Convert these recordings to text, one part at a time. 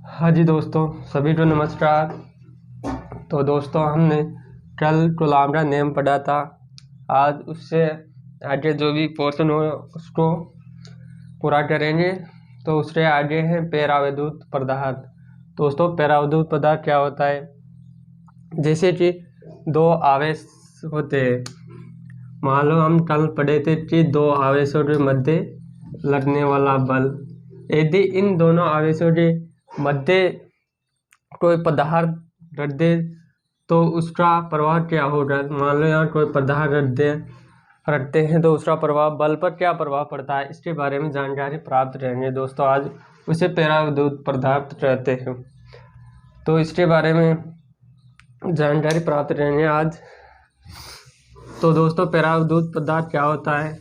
हाँ जी दोस्तों, सभी को नमस्कार। तो दोस्तों, हमने कल कोलाम्बरा नेम पढ़ा था। आज उससे आगे जो भी पोर्शन हो उसको पूरा करेंगे। तो उससे आगे है पेराविद्युत पदार्थ। दोस्तों, पेराविद्युत पदार्थ क्या होता है? जैसे कि दो आवेश होते हैं। मान लो हम कल पढ़े थे कि दो आवेशों के मध्य लगने वाला बल। यदि इन दोनों आवेशों के मध्य कोई पदार्थ रख दे तो उसका प्रभाव क्या होगा। मान लो यहाँ कोई पदार्थ रखते हैं तो उसका प्रभाव बल पर क्या प्रभाव पड़ता है, इसके बारे में जानकारी प्राप्त करेंगे। दोस्तों, आज उसे पेराविद्युत पदार्थ कहते हैं, तो इसके बारे में जानकारी प्राप्त करेंगे आज। तो दोस्तों, पेराविद्युत पदार्थ क्या होता है,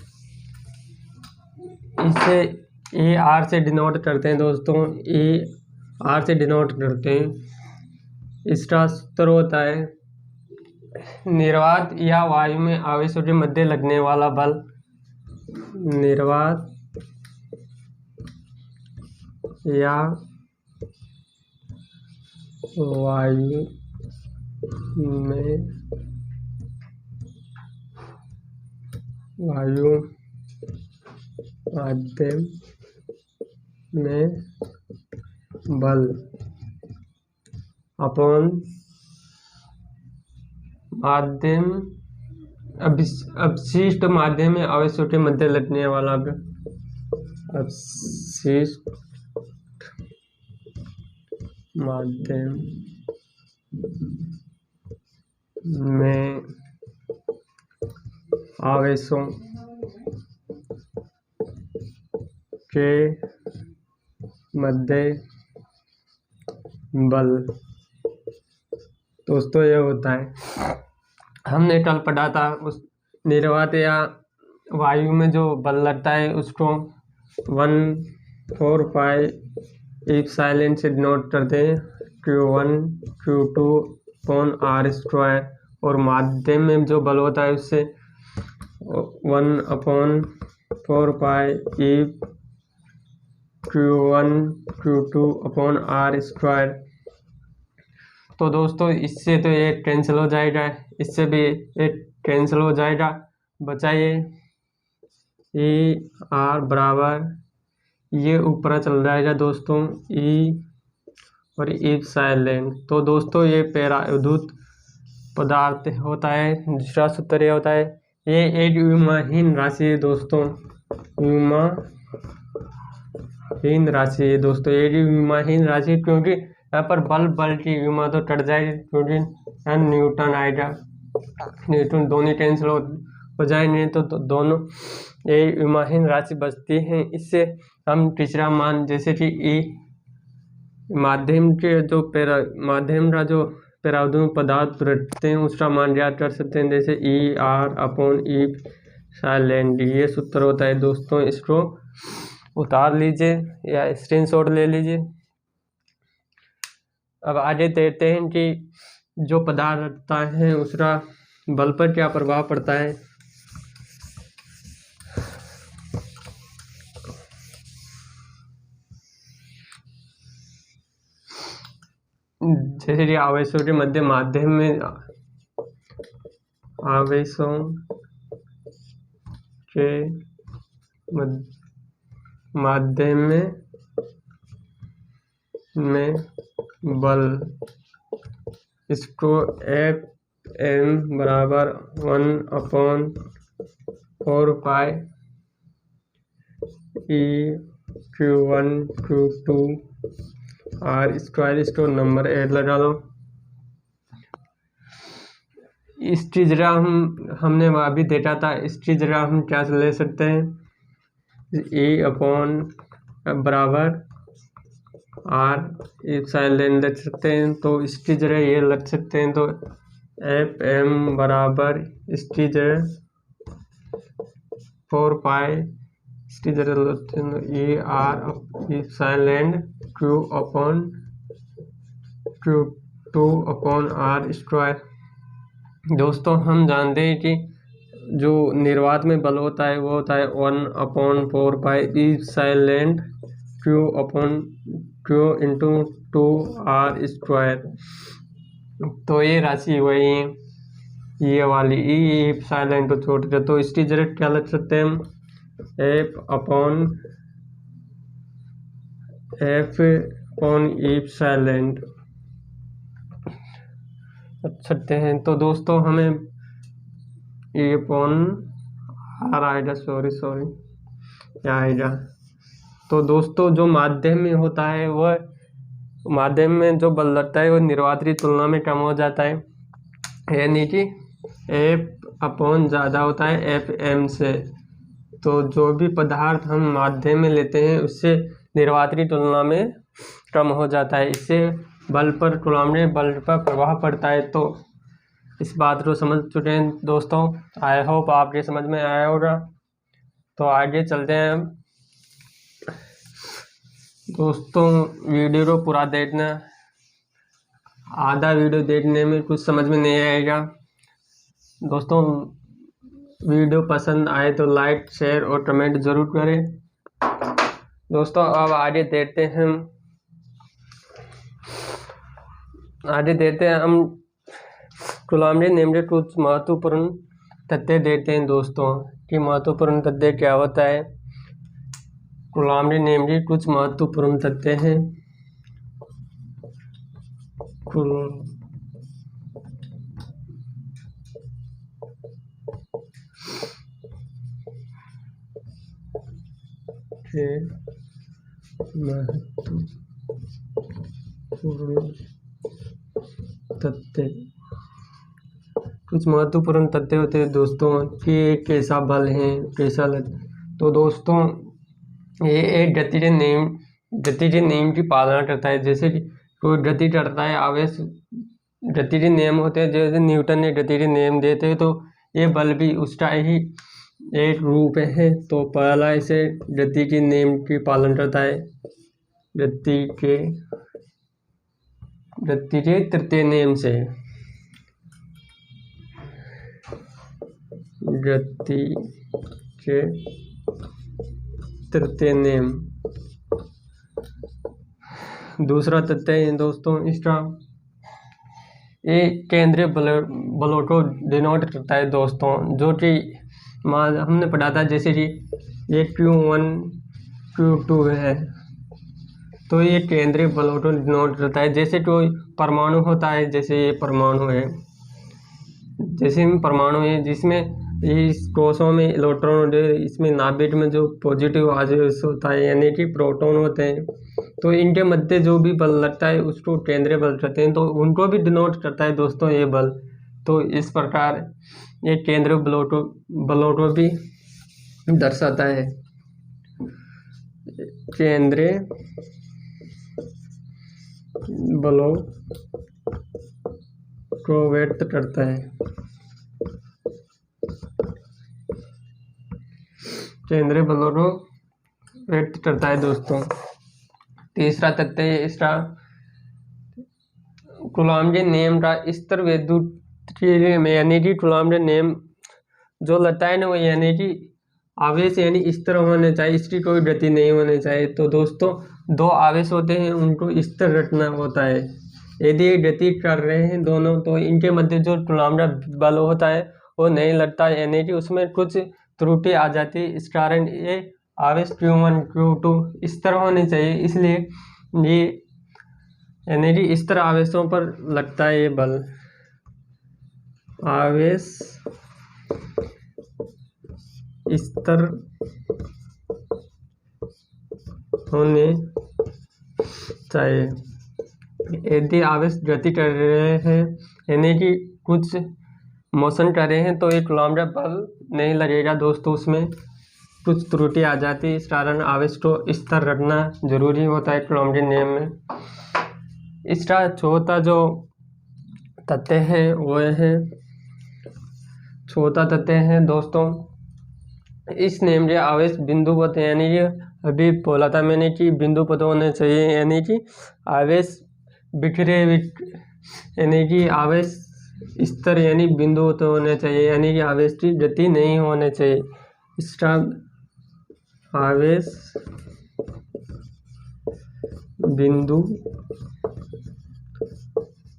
इसे ए आर से डिनोट करते हैं। दोस्तों, ए आर से डिनोट करते हैं। इसका सूत्र होता है निर्वात या वायु में आवेशों के मध्य लगने वाला बल। निर्वात या वायु माध्यम में बल अपॉन माध्यम अवशिष्ट माध्यम में आवेशों के मध्य लगने वाला अवशिष्ट माध्यम में आवेशों के मध्य बल। दोस्तों, ये होता है, हमने कल पढ़ा था उस निर्वात या वायु में जो बल लगता है उसको 1/4 एप्सिलॉन से डिनोट करते हैं, Q1 Q2 अपॉन r²। और माध्यम में जो बल होता है उससे 1/4 Q1 Q2 अपॉन r²। तो दोस्तों, इससे तो ये कैंसिल हो जाएगा, इससे भी एक कैंसिल हो जाएगा। बचाइए ई आर बराबर, ये ऊपर चल जाएगा दोस्तों, ई और एप्सिलॉन। तो दोस्तों, ये पेराविद्युत पदार्थ होता है। दूसरा सूत्र ये होता है, ये एक विमाहीन राशि है दोस्तों। विमाहीन राशि है दोस्तों, ये विमाहीन राशि, क्योंकि यहाँ पर बल की विमा तो कट जाएगी, क्योंकि यहाँ न्यूटन आएगा। न्यूटन दोनों कैंसिल हो जाएंगे, तो दोनों ये विमाहीन राशि बचती है। इससे हम तीसरा मान, जैसे कि ई माध्यम का जो पेराविद्युत पदार्थ रखते हैं उसका मान ज्ञात कर सकते हैं, जैसे ई आर अपॉन एप्सिलॉन। ये सूत्र होता है दोस्तों, इसको उतार लीजिए या स्क्रीनशॉट ले लीजिए। अब आगे देखते हैं कि जो पदार्थ रखता है उसका बल पर क्या प्रभाव पड़ता है। जैसे कि आवेशों के मध्य माध्यम में आवेशों के माध्यम में बल, इसको एफ एम बराबर 1/4 ई Q1 Q2 r²। इसको नंबर 8 लगा लो। इसकी जगह हमने अभी देखा था, इसकी जगह हम क्या ले सकते हैं, ए अपॉन बराबर आर एप्सिलॉन रख सकते हैं। तो इसकी जगह ये रख सकते हैं, तो एफ एम बराबर इसकी जगह 4 इसकी जगह रखते हैं A R epsilon Q upon Q2 upon r²। दोस्तों, हम जानते हैं कि जो निर्वात में बल होता है वो होता है 1/4 epsilon Q upon Q into 2R²। तो ये राशि वही ये वाली ई एप्सिलॉन को छोड़ दे, तो इसकी जगह क्या लग सकते हैं हम, F अपॉन एप्सिलॉन रख सकते हैं। तो दोस्तों हमें ए अपॉन आर आएगा, सॉरी क्या आएगा। तो दोस्तों जो माध्यम में होता है वह माध्यम में जो बल लगता है वो निर्वात की तुलना में कम हो जाता है, यानी कि F अपॉन ज़्यादा होता है FM से। तो जो भी पदार्थ हम माध्यम में लेते हैं उससे निर्वात की तुलना में कम हो जाता है, इससे बल पर कूलॉम बल पर प्रभाव पड़ता है। तो इस बात को समझ चुके हैं दोस्तों, आई होप आपके समझ में आया होगा। तो आगे चलते हैं हम दोस्तों, वीडियो को पूरा देखना, आधा वीडियो देखने में कुछ समझ में नहीं आएगा। दोस्तों वीडियो पसंद आए तो लाइक शेयर और कमेंट ज़रूर करें। दोस्तों अब आगे देखते हैं हम कूलॉम नियम के कुछ महत्वपूर्ण तथ्य देते हैं दोस्तों कि महत्वपूर्ण तथ्य क्या होता है। कूलॉम नियम के कुछ महत्वपूर्ण तथ्य हैं। कुछ महत्वपूर्ण तथ्य होते हैं दोस्तों कि कैसा बल है, कैसा तो दोस्तों ये एक गति के नियम की पालना करता है। जैसे कि कोई गति करता है, आवेश गति के नियम होते हैं, जैसे न्यूटन ने गति के नियम देते हैं, तो ये बल भी उसका ही एक रूप है। तो पहला इसे गति के नियम की पालन करता है, गति के तृतीय नियम से, गति के तृतीय नियम। दूसरा तथ्य है दोस्तों इसका, ये केंद्रीय बलों को डिनोट करता है दोस्तों, जो कि हमने पढ़ा था, जैसे कि ये Q1 Q2 है, तो ये केंद्रीय बलों को डिनोट करता है। जैसे कोई परमाणु होता है, जैसे ये परमाणु है, जिसमें इस कोशों में इलेक्ट्रॉन, इसमें नाभिक में जो पॉजिटिव आवेश होता है यानी कि प्रोटॉन होते हैं, तो इनके मध्य जो भी बल लगता है उसको केंद्रीय बल कहते हैं। तो उनको भी डिनोट करता है दोस्तों ये बल। तो इस प्रकार ये केंद्रीय बलों को भी दर्शाता है, केंद्रीय बलों को व्यक्त करता है, केंद्रीय बलों को व्यक्त करता है दोस्तों। तीसरा तथ्य है इसका, कूलॉम के नियम का स्तर विद्युत में, यानी कि कूलॉम के नियम जो लगता है ना, वो यानी कि आवेश यानी स्तर होने चाहिए, इसकी कोई गति नहीं होनी चाहिए। तो दोस्तों दो आवेश होते हैं, उनको स्तर रखना होता है। यदि ये गति कर रहे हैं दोनों, तो इनके मध्य जो कूलॉम का बल होता है वो नहीं लगता, यानी कि उसमें कुछ त्रुटि आ जाती है। इस कारण ये आवेश Q1 Q2 इस तरह होने चाहिए, इसलिए ये यानी कि इस तरह आवेशों पर लगता है ये बल। आवेश इस तरह होने चाहिए। यदि आवेश गति कर रहे हैं यानी कि कुछ मोशन कर रहे हैं, तो ये कूलॉम का बल नहीं लगेगा दोस्तों, उसमें कुछ त्रुटि आ जाती है। इस कारण आवेश को स्थिर रखना जरूरी होता है कूलॉम के नियम में। इसका चौथा जो तथ्य है वो है, चौथा तथ्य है दोस्तों, इस नियम के आवेश बिंदुपथ, यानी कि अभी बोला था मैंने कि बिंदुपथ होने चाहिए, यानी कि आवेश बिखरे, यानी कि आवेश स्तर यानी बिंदुपथ होने चाहिए, यानी कि आवेश की गति नहीं होने चाहिए। इसका आवेश बिंदु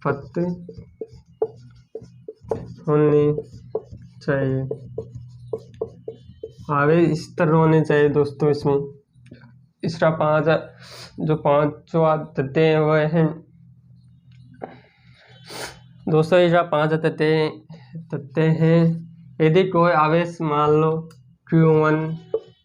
पत्ते होने चाहिए, आवेश इस तरह होने चाहिए दोस्तों। इसमें इसका जो पांचवा तथ्य हैं वह हैं दोस्तों, इसका 5 तथ्य हैं। यदि कोई आवेश मान लो Q1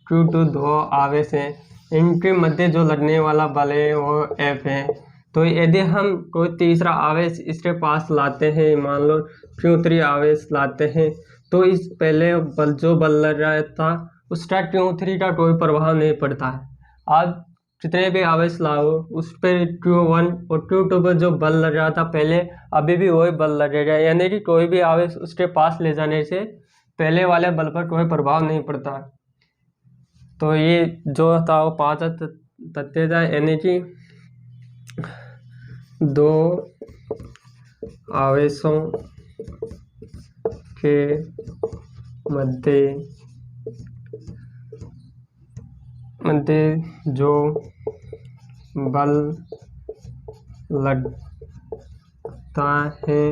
Q2 दो आवेश हैं, इनके मध्य जो लगने वाला बल है वो F है। तो यदि हम कोई तीसरा आवेश इसके पास लाते हैं, मान लो Q3 आवेश लाते हैं, तो इस पहले जो बल लग रहा था उसका Q3 का कोई प्रभाव नहीं पड़ता है। आप जितने भी आवेश लाओ उस पर Q1 और Q2 पर जो बल लग रहा था पहले, अभी भी वही बल लगेगा, यानी कि कोई भी आवेश उसके पास ले जाने से पहले वाले बल पर कोई प्रभाव नहीं पड़ता। तो ये जो था वो 5 तथ्य था, यानी कि दो आवेशों के मध्य जो बल लगता है,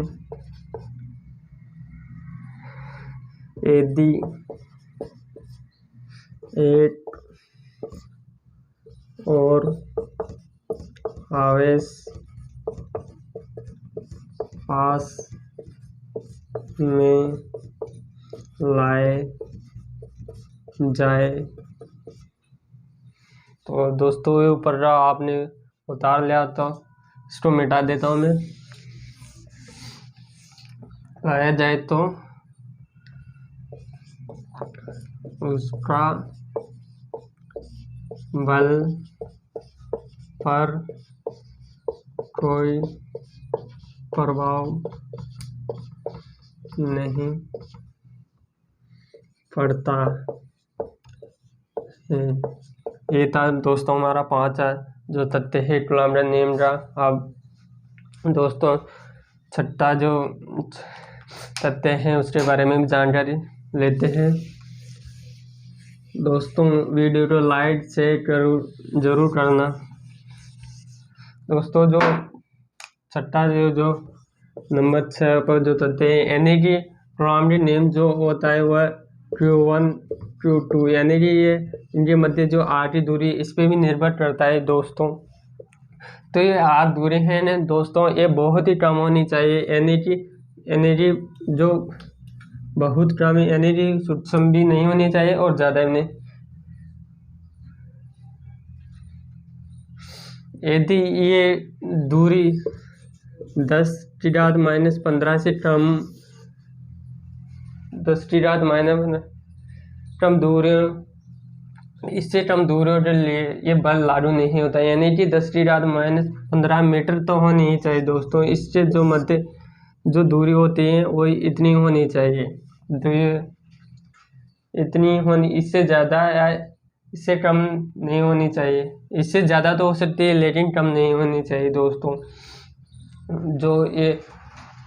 यदि एक और आवेश पास में लाए जाए, तो दोस्तों ये ऊपर रहा आपने उतार लिया, तो इसको मिटा देता हूँ मैं। लाया जाए तो उसका बल पर कोई प्रभाव नहीं पड़ता है। ये था दोस्तों हमारा 5 जो तथ्य है कूलम्ब नियम का। अब दोस्तों छठा जो तथ्य है उसके बारे में भी जानकारी लेते हैं। दोस्तों वीडियो को लाइक शेयर जरूर करना। दोस्तों जो छठा जो नंबर 6 पर जो तथ्य है, यानी कि कूलम्ब नियम जो होता है वह Q1 Q2 यानी कि ये इनके मध्य जो r की दूरी इस पर भी निर्भर करता है दोस्तों। तो ये r दूरी है ना दोस्तों, ये बहुत ही कम होनी चाहिए, यानी कि जो बहुत कम, यानी कि सूक्ष्म भी नहीं होनी चाहिए और ज़्यादा भी नहीं। यदि ये दूरी 10⁻⁻15 से कम 10⁻⁻ कम दूरी, इससे कम दूरियों के लिए ये बल लागू नहीं होता, यानी कि 10⁻⁻15 मीटर तो होनी ही चाहिए दोस्तों। इससे जो मध्य जो दूरी होती है वो इतनी होनी चाहिए, तो ये इतनी होनी, इससे ज़्यादा या इससे कम नहीं होनी चाहिए। इससे ज़्यादा तो हो सकती है लेकिन कम नहीं होनी चाहिए दोस्तों। जो ये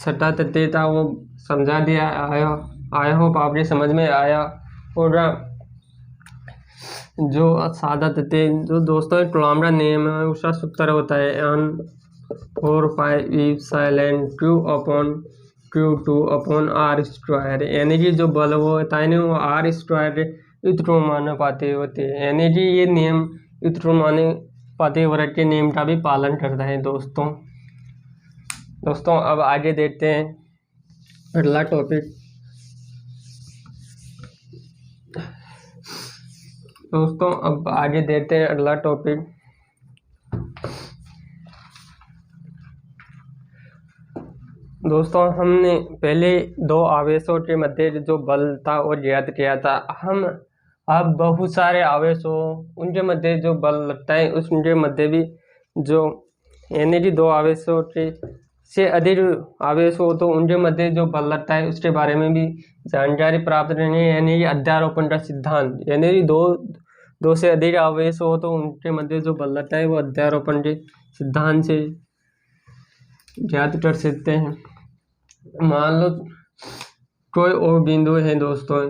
छठा तथ्य था वो समझा दिया, आई होप आपके समझ में आया होगा। जो सादा तथ्य जो दोस्तों कूलम्ब नियम है उसका सूत्र होता है N4π Q/Q2/r², यानी कि जो बल वो होता है ना वो r² व्युत्क्रमानुपाती होती है, यानी कि ये नियम व्युत्क्रमानुपाती वर्ग के नियम का भी पालन करता है दोस्तों। अब आगे देखते हैं अगला टॉपिक। दोस्तों अब आगे देखते हैं अगला टॉपिक। दोस्तों हमने पहले दो आवेशों के मध्य जो बल था वो ज्ञात किया था। हम अब बहुत सारे आवेशों उनके मध्य जो बल लगता है उनके मध्य भी जो यानी कि दो आवेशों के से अधिक आवेश हो तो उनके मध्य जो बल लगता है उसके बारे में भी जानकारी प्राप्त करनी है, यानी कि अध्यारोपण का सिद्धांत। यानी कि दो से अधिक आवेश हो तो उनके मध्य जो बल लगता है वो अध्यारोपण के सिद्धांत से ज्ञात कर सकते हैं। मान लो कोई ओ बिंदु है दोस्तों,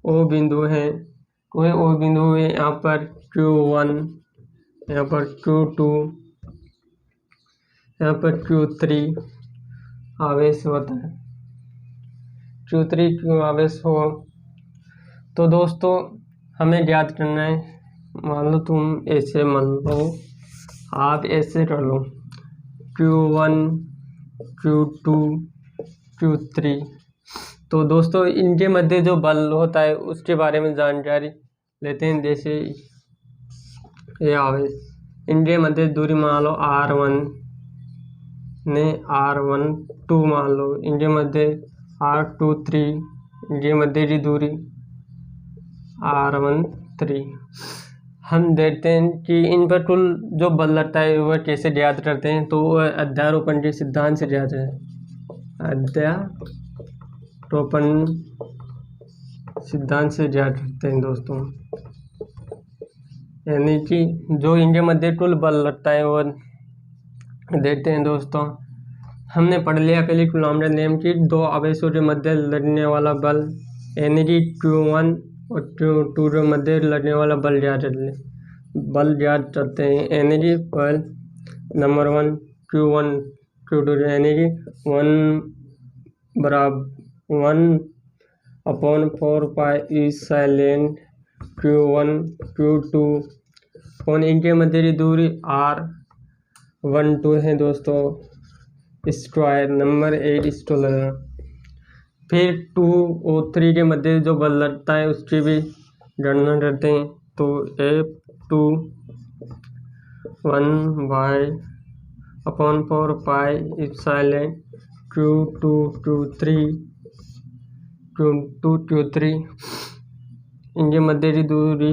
ओ बिंदु है, कोई ओ बिंदु है यहाँ पर Q1 यहाँ पर Q2, यहाँ पर Q3 आवेश होता है। Q3 क्यों आवेश हो, तो दोस्तों हमें ज्ञात करना है। मान लो तुम ऐसे मान लो, आप ऐसे कर लो Q1, Q2, Q3। तो दोस्तों इनके मध्य जो बल होता है उसके बारे में जानकारी लेते हैं। जैसे ये आवेश, इनके मध्य दूरी मान लो R1 ने R12 मान लो, इनके मध्य R23, इनके मध्य की दूरी R13। हम देखते हैं कि इन पर कुल जो बल लगता है वह कैसे ज्ञात करते हैं, तो वह अध्यारोपण के सिद्धांत से ज्ञात है। अध्यारोपण सिद्धांत से ज्ञात करते हैं दोस्तों, यानी कि जो इनके मध्य कुल बल लगता है वो देखते हैं। दोस्तों हमने पढ़ लिया पहले कूलॉम नियम की, दो आवेशों के मध्य लगने वाला बल, यानी कि Q1 और Q2 के मध्य लगने वाला बल ज्ञात करते हैं। यानी कि बल नंबर 1 Q1 Q2, यानी कि 1/4 पाई इप्सिलॉन Q1 Q2 और इनके मध्य की दूरी R12 है दोस्तों, स्क्वायर नंबर 8 लगा। फिर 2 और 3 के मध्य जो बल लगता है उसकी भी गणना करते हैं। तो F2 1/4 pi epsilon Q2 Q3 इनके मध्य की दूरी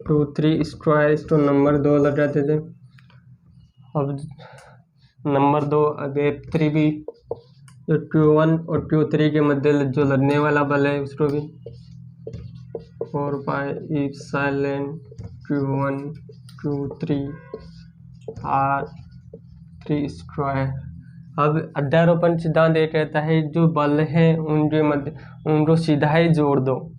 2-3 स्क्वायर, तो नंबर 2 लग जाते थे। अब नंबर 2 अब F3 भी जो Q1 और Q3 के मध्य जो लगने वाला बल है उसको भी 4 पाई epsilon Q1 Q3 R3 square. अब अध्यारोपण सिद्धांत ये कहता है जो बल है उनके मध्य उनको सीधा ही जोड़ दो।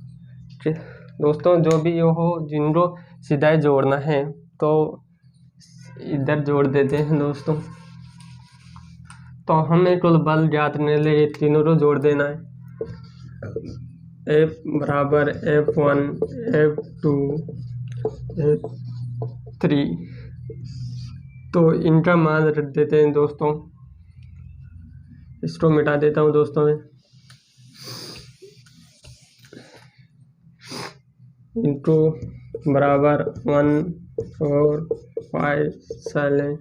दोस्तों जो भी हो जिनको सीधा ही जोड़ना है तो इधर जोड़ देते हैं दोस्तों। तो हमें कुल बल ज्ञात करने के लिए तीनों को जोड़ देना है। F बराबर F1 F2 F3, तो इनका मान रख देते हैं दोस्तों। इसको मिटा देता हूँ दोस्तों मैं। इनको बराबर 1/4 epsilon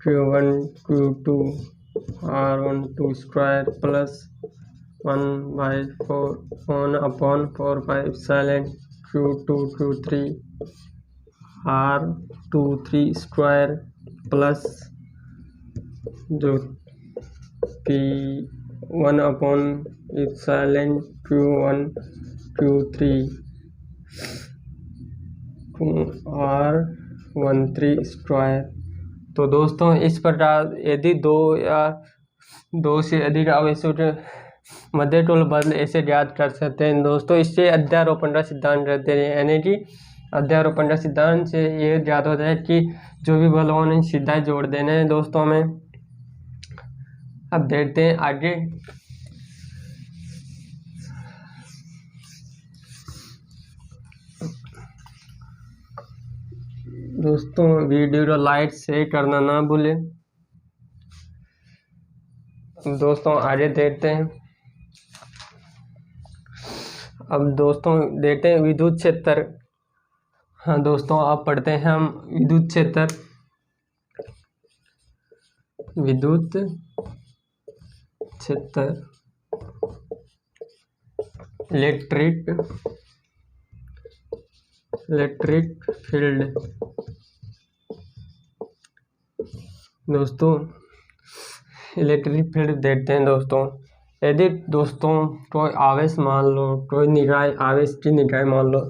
Q1 Q2 R12 square plus 1/4 pi epsilon Q2 Q3 R23 square plus जो कि 1/4 epsilon Q1 Q3 R13 square. तो दोस्तों इस प्रकार यदि दो या दो से अधिक आवेशों के मध्य कुल बल ऐसे ज्ञात कर सकते हैं दोस्तों। इससे अध्यारोपण का सिद्धांत कहते हैं, यानी कि अध्यारोपण का सिद्धांत से ये ज्ञात होता है कि जो भी बल होने सीधा जोड़ देने हैं दोस्तों में। अब देखते हैं आगे। दोस्तों वीडियो को लाइक शेयर करना ना भूलें। दोस्तों आगे देखते हैं। अब दोस्तों देखते हैं विद्युत क्षेत्र। हाँ दोस्तों आप पढ़ते हैं हम विद्युत क्षेत्र। विद्युत क्षेत्र इलेक्ट्रिक फील्ड। दोस्तों इलेक्ट्रिक फील्ड देखते हैं दोस्तों। यदि दोस्तों कोई आवेश मान लो, कोई निकाय आवेश की निकाय मान लो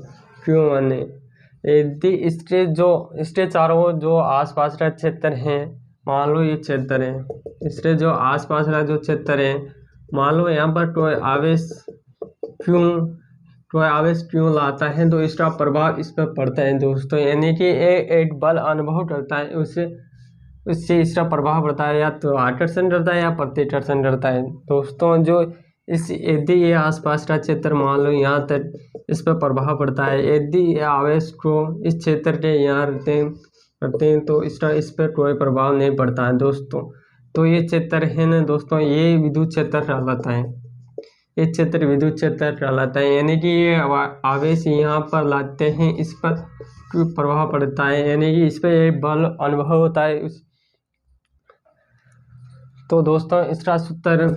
Q1 है, यदि इसके चारों जो आसपास का क्षेत्र है, मान लो ये क्षेत्र है, इसके जो आसपास का जो क्षेत्र है, मान लो यहाँ पर कोई आवेश Q कोई आवेश क्यों लाता है तो इसका प्रभाव इस पर पड़ता है दोस्तों। यानी कि एक बल अनुभव करता है, उससे इसका प्रभाव पड़ता है, या तो आकर्षण करता है या प्रतिकर्षण करता है दोस्तों। जो इस यदि ये आसपास का क्षेत्र मान लो यहाँ तक इस पर प्रभाव पड़ता है, यदि ये आवेश को इस क्षेत्र के यहाँ करते हैं तो इसका इस पर कोई प्रभाव नहीं पड़ता है दोस्तों। तो ये क्षेत्र है ना दोस्तों, ये विद्युत क्षेत्र कहलाता है, ये क्षेत्र विद्युत क्षेत्र कहलाता है। यानी कि ये आवेश यहाँ पर लाते हैं, इस पर प्रभाव पड़ता है, यानी कि इस पर एक बल अनुभव होता है। तो दोस्तों इसका सूत्र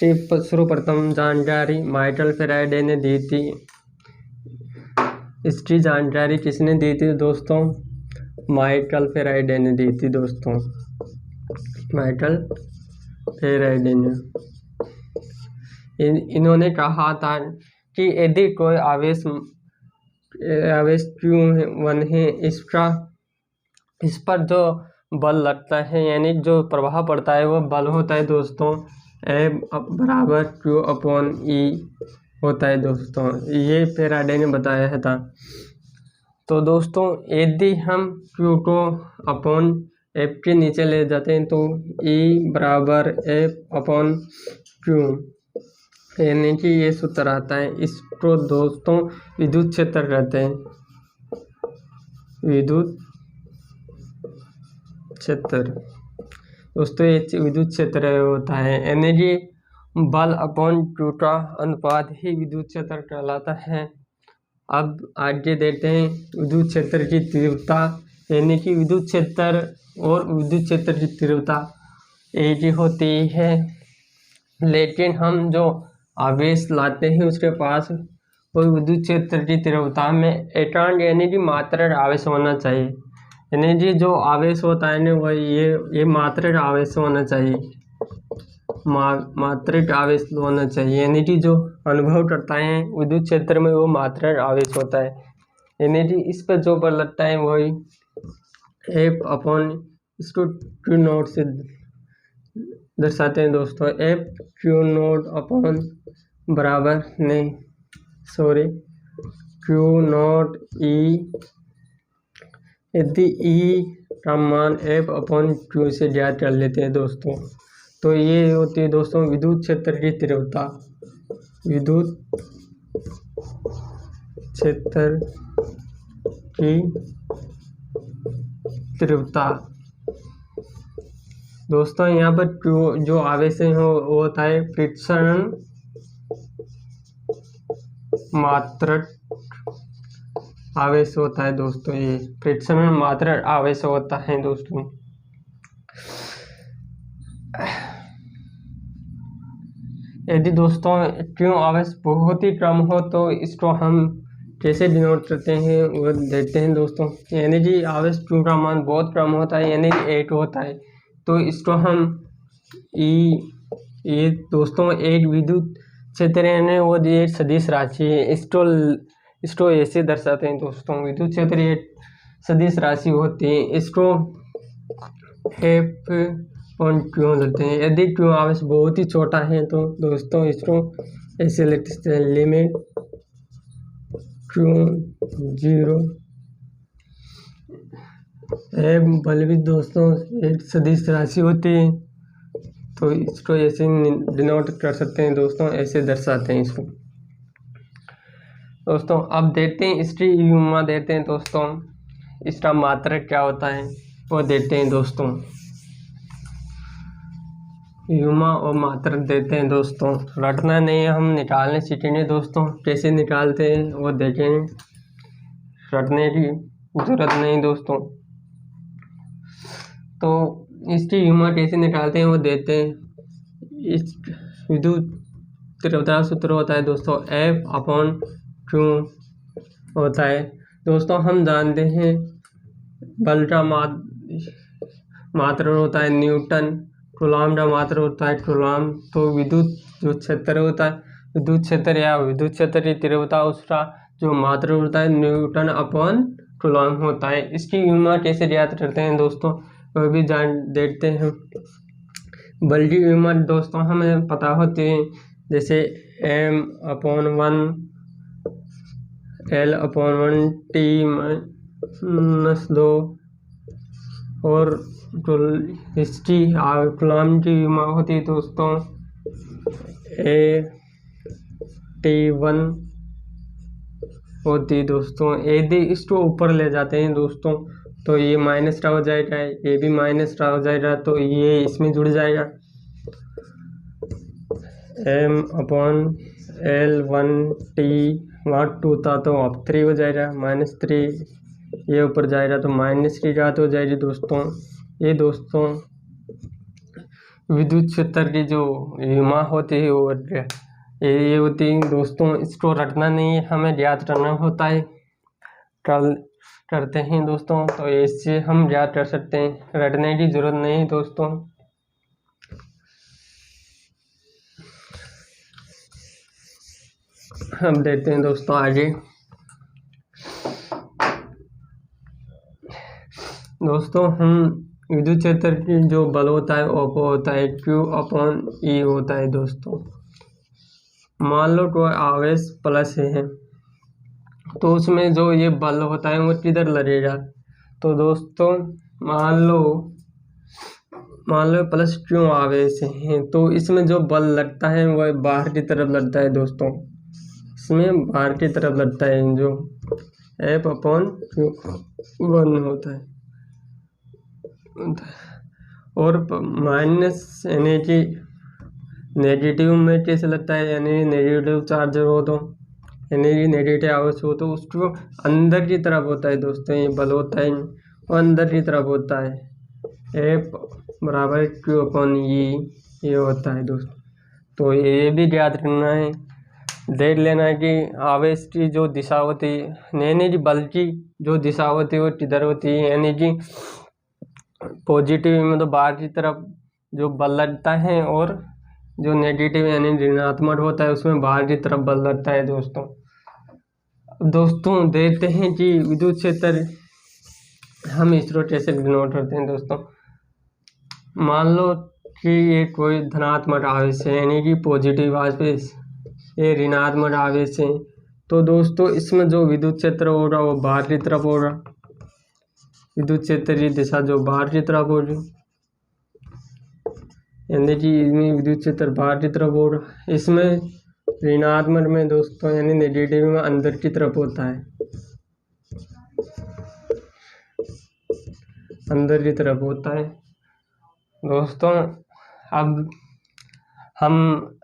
सर्वप्रथम जानकारी माइकल फैराडे ने दी थी। इसकी जानकारी किसने दी थी दोस्तों? माइकल फैराडे ने दी थी दोस्तों, माइकल फैराडे ने। इन्होंने कहा था कि यदि कोई आवेश Q1 है, इस पर जो बल लगता है यानी जो प्रभाव पड़ता है वो बल होता है दोस्तों F बराबर Q/E होता है दोस्तों। ये फैराडे ने बताया था। तो दोस्तों यदि हम Q को अपॉन F के नीचे ले जाते हैं तो E बराबर F/Q, यानी कि ये सूत्र आता है। इसको दोस्तों विद्युत क्षेत्र कहते हैं, विद्युत क्षेत्र दोस्तों। ये विद्युत क्षेत्र होता है, यानी कि बल अपॉन Q का अनुपात ही विद्युत क्षेत्र कहलाता है। अब आगे देखते हैं विद्युत क्षेत्र की तीव्रता, यानी कि विद्युत क्षेत्र और विद्युत क्षेत्र की तीव्रता एक ही होती है, लेकिन हम जो आवेश लाते हैं उसके पास वो विद्युत क्षेत्र की तीव्रता में एकांक यानी कि मात्रक आवेश होना चाहिए। यानी कि जो आवेश होता है ना वह ये मात्रक आवेश होना चाहिए, मात्रक आवेश होना चाहिए, यानी कि जो अनुभव करता है विद्युत क्षेत्र में वो मात्रक आवेश होता है। यानी कि इस पर जो बल लगता है वही F/, इसको Q0 से दर्शाते हैं दोस्तों। F/Q0 बराबर नहीं Q0E। यदि E का मान F/Q से ज्ञात कर लेते हैं दोस्तों तो ये होती है दोस्तों विद्युत क्षेत्र की तीव्रता, विद्युत क्षेत्र की तीव्रता दोस्तों। यहाँ पर जो आवेश है वो होता है फ्रिक्शन मात्रक आवेश होता है दोस्तों, ये फ्रिक्शन मात्रक आवेश होता है दोस्तों। यदि दोस्तों Q आवेश बहुत ही कम हो तो इसको हम कैसे डिनोट करते हैं वो देखते हैं दोस्तों। यानी कि आवेश Q का मान बहुत कम होता है, यानी कि 8 होता है, तो इसको हम ये दोस्तों एक विद्युत क्षेत्र है वो ये सदिश राशि है, इसको ऐसे दर्शाते हैं दोस्तों। विद्युत क्षेत्र एक सदिश राशि होती है, इसको F/Q लेते हैं। यदि Q आवेश बहुत ही छोटा है तो दोस्तों इसको ऐसे लेते हैं, लिमिट Q0 F बल भी दोस्तों एक सदिश राशि होती है, तो इसको ऐसे डिनोट कर सकते हैं दोस्तों, ऐसे दर्शाते हैं इसको दोस्तों। अब देखते हैं इसकी युमा देते हैं दोस्तों, इसका मात्रक क्या होता है वो देते हैं दोस्तों। युमा और मात्रक देते हैं दोस्तों, रटना नहीं है, हम निकालने सीखेंगे दोस्तों। कैसे निकालते हैं वो देखेंगे, रटने की जरूरत नहीं दोस्तों। तो इसकी युमा कैसे निकालते हैं वो देते हैं। इस विद्युत तीव्रता सूत्र होता है दोस्तों F/Q होता है दोस्तों। हम जानते हैं बल का मात्रक होता है न्यूटन, कूलॉम का मात्रक होता है कूलॉम। तो विद्युत जो क्षेत्र होता है, विद्युत क्षेत्र या विद्युत क्षेत्र की तीव्रता उसका जो मात्रक होता है N/कूलॉम होता है। इसकी युमा कैसे ज्ञात करते हैं दोस्तों वह भी जान देखते हैं। बल की युमा दोस्तों हमें पता होती है, जैसे M/1 L/1T-2 और जो हिस्ट्री कॉलम की विमा होती है दोस्तों A/T1 होती है दोस्तों। यदि इसको ऊपर ले जाते हैं दोस्तों तो ये माइनस का हो जाएगा, ये भी माइनस का हो जाएगा, तो ये इसमें जुड़ जाएगा। M/L1T वहाँ 2 था तो अब 3 हो जाएगा, -3 ये ऊपर जाएगा तो माइनस की घात हो जाएगी दोस्तों। ये दोस्तों विद्युत क्षेत्र की जो विमा होती है वो ये होती है दोस्तों। इसको रटना नहीं है, हमें याद करना होता है। कल करते हैं दोस्तों तो इससे हम याद कर सकते हैं, रटने की जरूरत नहीं है दोस्तों। हम देखते हैं दोस्तों आगे। दोस्तों हम विद्युत क्षेत्र की जो बल होता है वो होता है Q/E होता है दोस्तों। मान लो कोई आवेश प्लस है तो उसमें जो ये बल होता है वो किधर लगेगा। तो दोस्तों मान लो प्लस Q आवेश है तो इसमें जो बल लगता है वह बाहर की तरफ लगता है दोस्तों। इसमें बाहर की तरफ लगता है जो F/Q1 होता है। और माइनस यानी कि नेगेटिव में कैसे लगता है, यानी नेगेटिव चार्ज हो तो यानी कि नेगेटिव आवेश हो तो उसको अंदर की तरफ होता है दोस्तों। ये बल होता है वो अंदर की तरफ होता है, F=Q/E ये होता है दोस्तों। तो ये भी याद रखना है, देख लेना है कि आवेश की जो दिशा होती है यानी कि बल की जो दिशा होती है वो किधर होती है, यानी कि पॉजिटिव में तो बाहर की तरफ जो बल लगता है और जो नेगेटिव यानी ऋणात्मक होता है उसमें बाहर की तरफ बल लगता है दोस्तों। दोस्तों देखते हैं कि विद्युत क्षेत्र हम इसको कैसे डिनोट करते हैं दोस्तों। मान लो कि ये कोई धनात्मक आवेश है यानी कि पॉजिटिव आवेश, ये ऋणात्मक आवेश है, तो दोस्तों इसमें जो विद्युत क्षेत्र होगा वो बाहर की तरफ होगा। विद्युत क्षेत्र की दिशा जो बाहर की तरफ होगी यानी कि इसमें विद्युत क्षेत्र बाहर की तरफ होगा। इसमें ऋणात्मक में दोस्तों यानी नेगेटिव में अंदर की तरफ होता है, अंदर की तरफ होता है दोस्तों। अब हम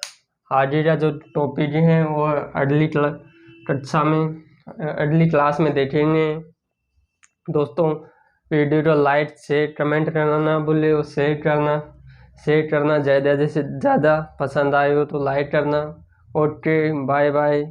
आगे का जो टॉपिक है वो अगली क्लास में देखेंगे दोस्तों। वीडियो को लाइक शेयर कमेंट करना ना भूले और शेयर करना ज़्यादा से ज़्यादा पसंद आए हो तो लाइक करना। Okay bye bye.